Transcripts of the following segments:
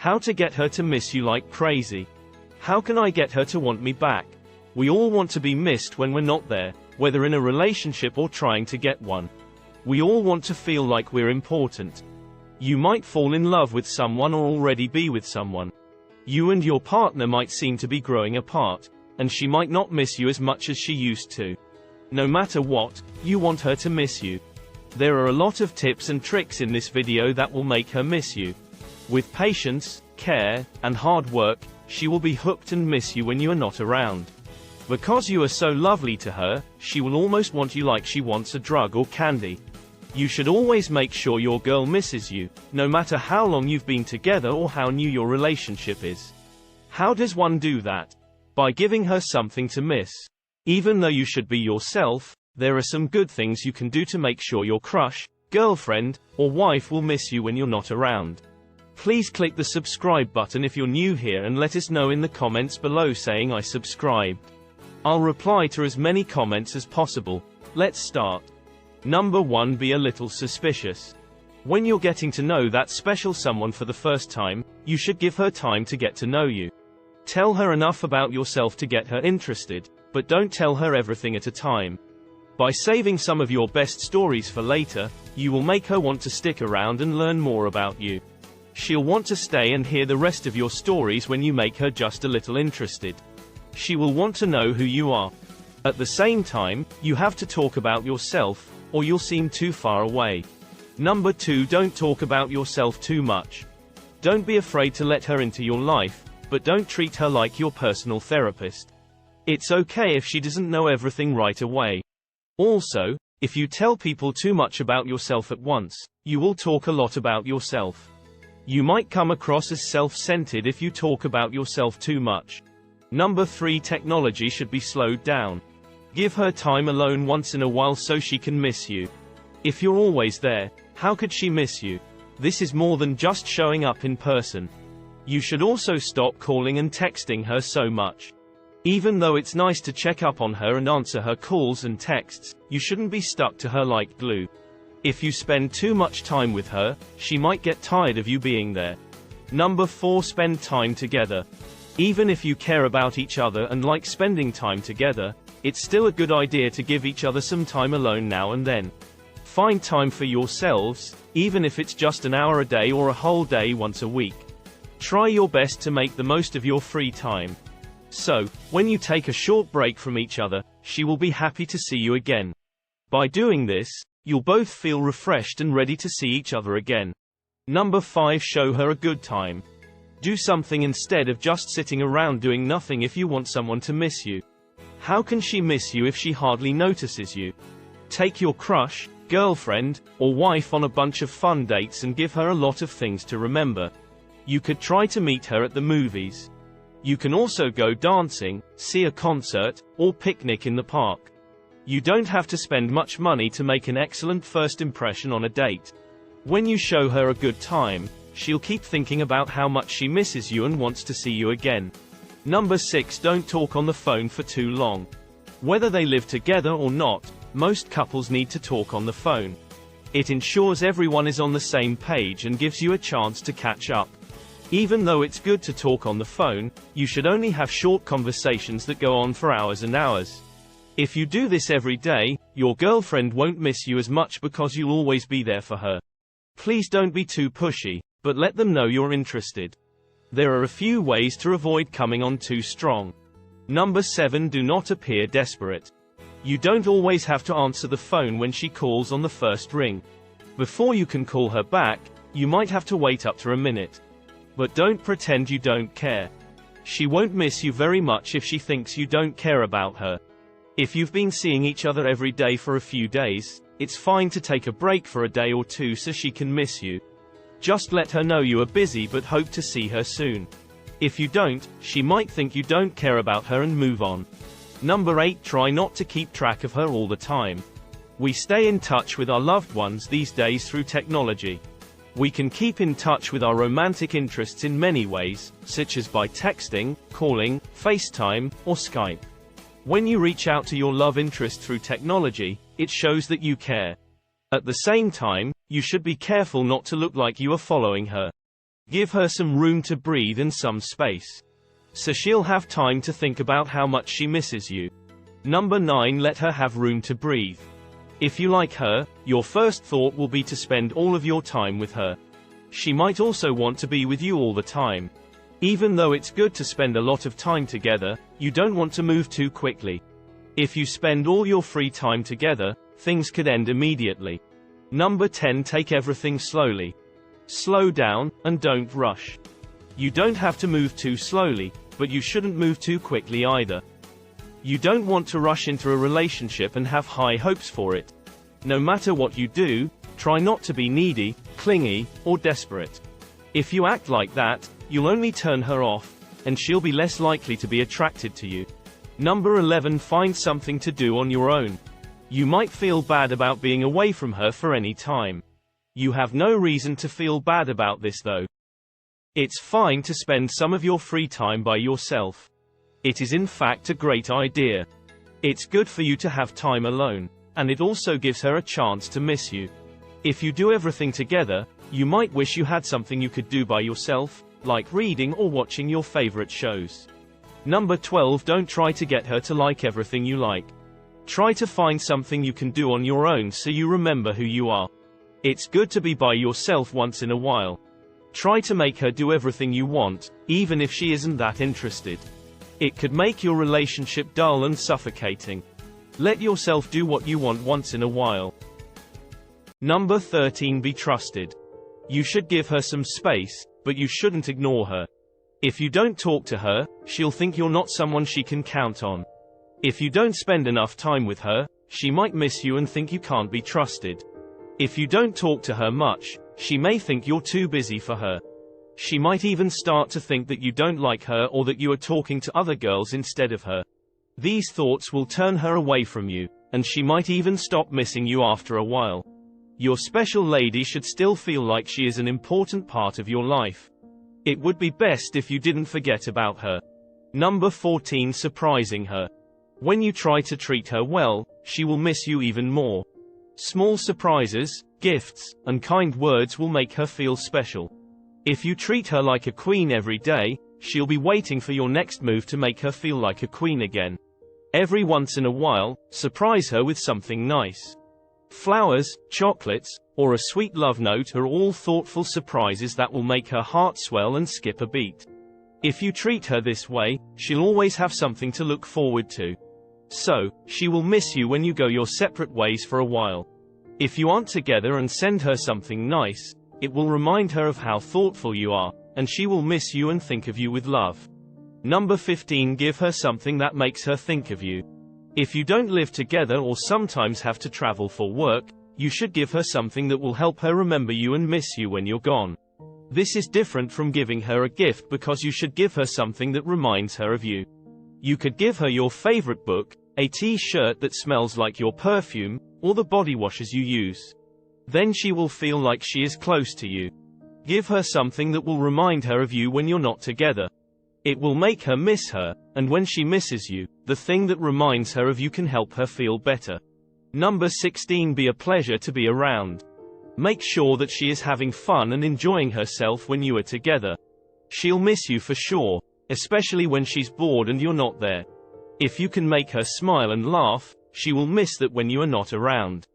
How to get her to miss you like crazy. How can I get her to want me back? We all want to be missed when we're not there, whether in a relationship or trying to get one. We all want to feel like we're important. You might fall in love with someone or already be with someone. You and your partner might seem to be growing apart, and she might not miss you as much as she used to. No matter what, you want her to miss you. There are a lot of tips and tricks in this video that will make her miss you. With patience, care, and hard work, she will be hooked and miss you when you are not around. Because you are so lovely to her, she will almost want you like she wants a drug or candy. You should always make sure your girl misses you, no matter how long you've been together or how new your relationship is. How does one do that? By giving her something to miss. Even though you should be yourself, there are some good things you can do to make sure your crush, girlfriend, or wife will miss you when you're not around. Please click the subscribe button if you're new here and let us know in the comments below saying I subscribed. I'll reply to as many comments as possible. Let's start. Number 1. Be a little suspicious. When you're getting to know that special someone for the first time, you should give her time to get to know you. Tell her enough about yourself to get her interested, but don't tell her everything at a time. By saving some of your best stories for later, you will make her want to stick around and learn more about you. She'll want to stay and hear the rest of your stories when you make her just a little interested. She will want to know who you are. At the same time, you have to talk about yourself, or you'll seem too far away. Number 2. Don't talk about yourself too much. Don't be afraid to let her into your life, but don't treat her like your personal therapist. It's okay if she doesn't know everything right away. Also, if you tell people too much about yourself at once, you will talk a lot about yourself. You might come across as self-centered if you talk about yourself too much. Number 3. Technology should be slowed down. Give her time alone once in a while so she can miss you. If you're always there, how could she miss you? This is more than just showing up in person. You should also stop calling and texting her so much. Even though it's nice to check up on her and answer her calls and texts, you shouldn't be stuck to her like glue. If you spend too much time with her, she might get tired of you being there. Number 4. Spend time together. Even if you care about each other and like spending time together, it's still a good idea to give each other some time alone now and then. Find time for yourselves, even if it's just an hour a day or a whole day once a week. Try your best to make the most of your free time. So, when you take a short break from each other, she will be happy to see you again. By doing this, you'll both feel refreshed and ready to see each other again. Number 5. Show her a good time. Do something instead of just sitting around doing nothing if you want someone to miss you. How can she miss you if she hardly notices you? Take your crush, girlfriend, or wife on a bunch of fun dates and give her a lot of things to remember. You could try to meet her at the movies. You can also go dancing, see a concert, or picnic in the park. You don't have to spend much money to make an excellent first impression on a date. When you show her a good time, she'll keep thinking about how much she misses you and wants to see you again. Number 6. Don't talk on the phone for too long. Whether they live together or not, most couples need to talk on the phone. It ensures everyone is on the same page and gives you a chance to catch up. Even though it's good to talk on the phone, you should only have short conversations that go on for hours and hours. If you do this every day, your girlfriend won't miss you as much because you'll always be there for her. Please don't be too pushy, but let them know you're interested. There are a few ways to avoid coming on too strong. Number 7. Do not appear desperate. You don't always have to answer the phone when she calls on the first ring. Before you can call her back, you might have to wait up to a minute. But don't pretend you don't care. She won't miss you very much if she thinks you don't care about her. If you've been seeing each other every day for a few days, it's fine to take a break for a day or two so she can miss you. Just let her know you are busy but hope to see her soon. If you don't, she might think you don't care about her and move on. Number 8. Try not to keep track of her all the time. We stay in touch with our loved ones these days through technology. We can keep in touch with our romantic interests in many ways, such as by texting, calling, FaceTime, or Skype. When you reach out to your love interest through technology, it shows that you care. At the same time, you should be careful not to look like you are following her. Give her some room to breathe and some space, so she'll have time to think about how much she misses you. Number 9. Let her have room to breathe. If you like her, your first thought will be to spend all of your time with her. She might also want to be with you all the time. Even though it's good to spend a lot of time together, you don't want to move too quickly. If you spend all your free time together, things could end immediately. Number 10. Take everything slowly. Slow down, and don't rush. You don't have to move too slowly, but you shouldn't move too quickly either. You don't want to rush into a relationship and have high hopes for it. No matter what you do, try not to be needy, clingy, or desperate. If you act like that, you'll only turn her off, and she'll be less likely to be attracted to you. Number 11. Find something to do on your own. You might feel bad about being away from her for any time. You have no reason to feel bad about this though. It's fine to spend some of your free time by yourself. It is in fact a great idea. It's good for you to have time alone, and it also gives her a chance to miss you. If you do everything together, you might wish you had something you could do by yourself, like reading or watching your favorite shows. Number 12. Don't try to get her to like everything you like. Try to find something you can do on your own so you remember who you are. It's good to be by yourself once in a while. Try to make her do everything you want, even if she isn't that interested. It could make your relationship dull and suffocating. Let yourself do what you want once in a while. Number 13. Be trusted. You should give her some space, but you shouldn't ignore her. If you don't talk to her, she'll think you're not someone she can count on. If you don't spend enough time with her, she might miss you and think you can't be trusted. If you don't talk to her much, she may think you're too busy for her. She might even start to think that you don't like her or that you are talking to other girls instead of her. These thoughts will turn her away from you, and she might even stop missing you after a while. Your special lady should still feel like she is an important part of your life. It would be best if you didn't forget about her. Number 14. Surprising her. When you try to treat her well, she will miss you even more. Small surprises, gifts, and kind words will make her feel special. If you treat her like a queen every day, she'll be waiting for your next move to make her feel like a queen again. Every once in a while, surprise her with something nice. Flowers, chocolates, or a sweet love note are all thoughtful surprises that will make her heart swell and skip a beat. If you treat her this way, she'll always have something to look forward to. So, she will miss you when you go your separate ways for a while. If you aren't together and send her something nice, it will remind her of how thoughtful you are, and she will miss you and think of you with love. Number 15. Give her something that makes her think of you. If you don't live together or sometimes have to travel for work, you should give her something that will help her remember you and miss you when you're gone. This is different from giving her a gift because you should give her something that reminds her of you. You could give her your favorite book, a t-shirt that smells like your perfume, or the body washes you use. Then she will feel like she is close to you. Give her something that will remind her of you when you're not together. It will make her miss her, and when she misses you, the thing that reminds her of you can help her feel better. Number 16. Be a pleasure to be around. Make sure that she is having fun and enjoying herself when you are together. She'll miss you for sure, especially when she's bored and you're not there. If you can make her smile and laugh, she will miss that when you are not around.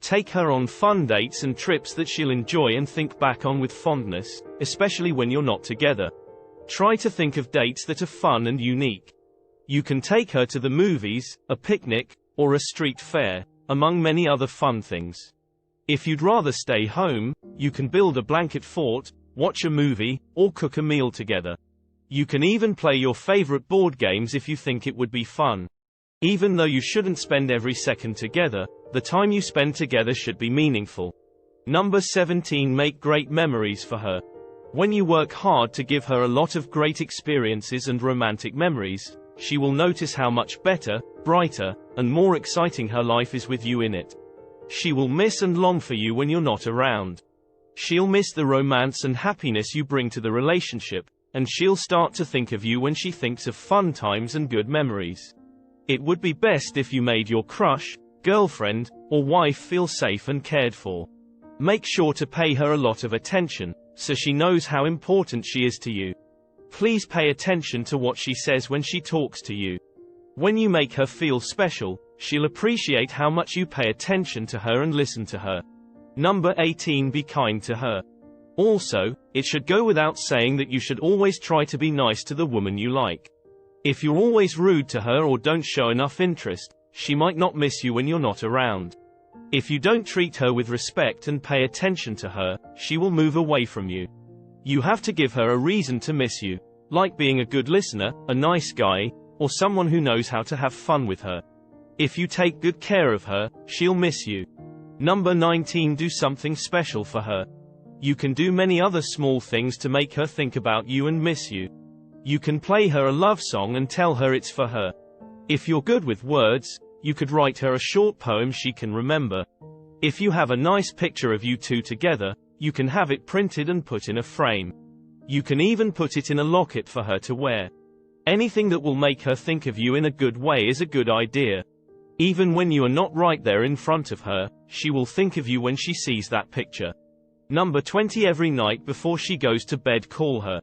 Take her on fun dates and trips that she'll enjoy and think back on with fondness, especially when you're not together. Try to think of dates that are fun and unique. You can take her to the movies, a picnic, or a street fair, among many other fun things. If you'd rather stay home, you can build a blanket fort, watch a movie, or cook a meal together. You can even play your favorite board games if you think it would be fun. Even though you shouldn't spend every second together, the time you spend together should be meaningful. Number 17. Make great memories for her. When you work hard to give her a lot of great experiences and romantic memories, she will notice how much better, brighter, and more exciting her life is with you in it. She will miss and long for you when you're not around. She'll miss the romance and happiness you bring to the relationship, and she'll start to think of you when she thinks of fun times and good memories. It would be best if you made your crush, girlfriend, or wife feel safe and cared for. Make sure to pay her a lot of attention, so she knows how important she is to you. Please pay attention to what she says when she talks to you. When you make her feel special, she'll appreciate how much you pay attention to her and listen to her. Number 18. Be kind to her. Also, it should go without saying that you should always try to be nice to the woman you like. If you're always rude to her or don't show enough interest, she might not miss you when you're not around. If you don't treat her with respect and pay attention to her, she will move away from you. You have to give her a reason to miss you, like being a good listener, a nice guy, or someone who knows how to have fun with her. If you take good care of her, she'll miss you. Number 19. Do something special for her. You can do many other small things to make her think about you and miss you. You can play her a love song and tell her it's for her. If you're good with words, you could write her a short poem she can remember. If you have a nice picture of you two together, you can have it printed and put in a frame. You can even put it in a locket for her to wear. Anything that will make her think of you in a good way is a good idea. Even when you are not right there in front of her, she will think of you when she sees that picture. Number 20. Every night before she goes to bed, call her.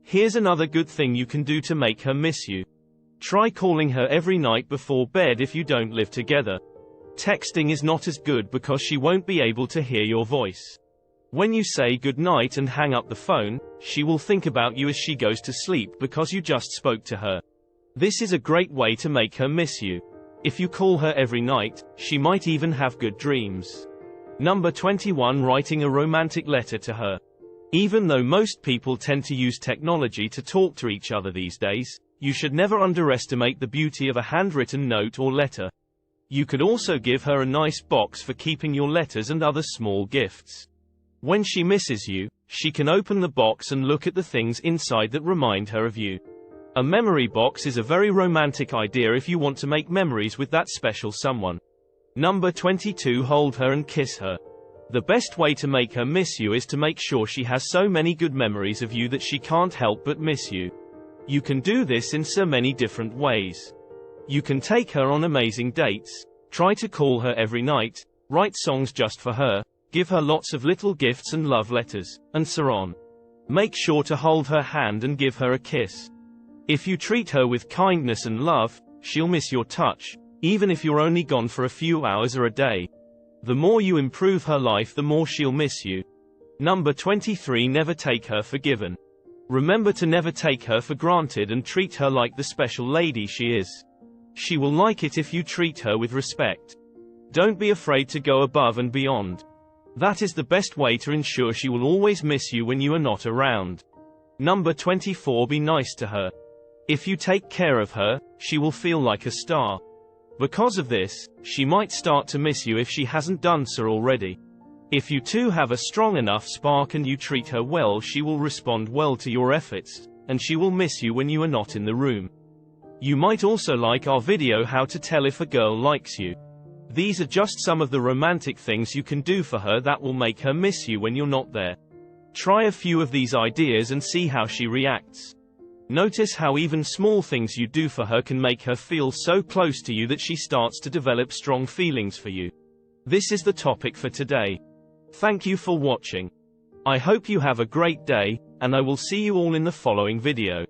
Here's another good thing you can do to make her miss you. Try calling her every night before bed if you don't live together. Texting is not as good because she won't be able to hear your voice. When you say good night and hang up the phone, she will think about you as she goes to sleep because you just spoke to her. This is a great way to make her miss you. If you call her every night, she might even have good dreams. Number 21. Writing a romantic letter to her. Even though most people tend to use technology to talk to each other these days, you should never underestimate the beauty of a handwritten note or letter. You could also give her a nice box for keeping your letters and other small gifts. When she misses you, she can open the box and look at the things inside that remind her of you. A memory box is a very romantic idea if you want to make memories with that special someone. Number 22. Hold her and kiss her. The best way to make her miss you is to make sure she has so many good memories of you that she can't help but miss you. You can do this in so many different ways. You can take her on amazing dates, try to call her every night, write songs just for her, give her lots of little gifts and love letters, and so on. Make sure to hold her hand and give her a kiss. If you treat her with kindness and love, she'll miss your touch, even if you're only gone for a few hours or a day. The more you improve her life, the more she'll miss you. Number 23. Never take her for given. Remember to never take her for granted and treat her like the special lady she is. She will like it if you treat her with respect. Don't be afraid to go above and beyond. That is the best way to ensure she will always miss you when you are not around. Number 24. Be nice to her. If you take care of her, she will feel like a star. Because of this, she might start to miss you if she hasn't done so already. If you two have a strong enough spark and you treat her well, she will respond well to your efforts, and she will miss you when you are not in the room. You might also like our video How to Tell If a Girl Likes You. These are just some of the romantic things you can do for her that will make her miss you when you're not there. Try a few of these ideas and see how she reacts. Notice how even small things you do for her can make her feel so close to you that she starts to develop strong feelings for you. This is the topic for today. Thank you for watching. I hope you have a great day, and I will see you all in the following video.